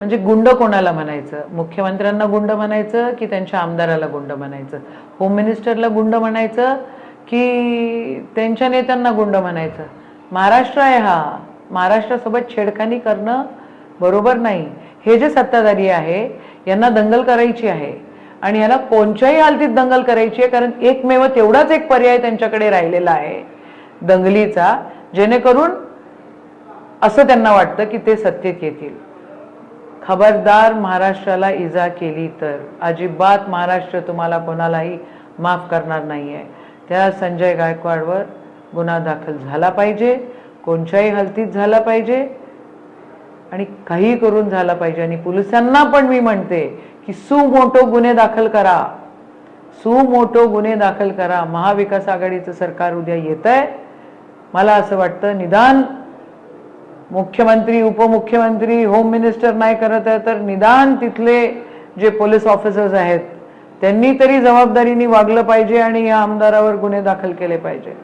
म्हणजे गुंड कोणाला म्हणायचं? मुख्यमंत्र्यांना गुंड म्हणायचं की त्यांच्या आमदाराला गुंड म्हणायचं? होम मिनिस्टरला गुंड म्हणायचं की त्यांच्या नेत्यांना गुंड म्हणायचं? महाराष्ट्र आहे हा. महाराष्ट्रासोबत छेडखानी करणं बरोबर नाही. हे जे सत्ताधारी आहे यांना दंगल करायची आहे आणि याला कोणत्याही हालतीत दंगल करायची आहे, कारण एकमेव तेवढाच एक पर्याय त्यांच्याकडे राहिलेला आहे दंगलीचा, जेणेकरून असं त्यांना वाटतं की ते सत्तेत येतील. खबरदार महाराष्ट्राला इजा केली तर अजिबात महाराष्ट्र तुम्हाला कोणालाही माफ करणार नाहीये. त्या संजय गायकवाडवर गुन्हा दाखल झाला पाहिजे, कोणत्याही हालतीत झाला पाहिजे आणि काही करून झाला पाहिजे. आणि पोलिसांना पण मी म्हणते की सुमोटो गुन्हे दाखल करा, सुमोटो गुन्हे दाखल करा. महाविकास आघाडीचं सरकार उद्या येतंय. मला असं वाटतं निदान मुख्यमंत्री, उपमुख्यमंत्री, होम मिनिस्टर नाही करत आहे तर निदान तिथले जे पोलीस ऑफिसर्स आहेत त्यांनी तरी जबाबदारीने वागलं पाहिजे आणि या आमदारावर गुन्हे दाखल केले पाहिजे.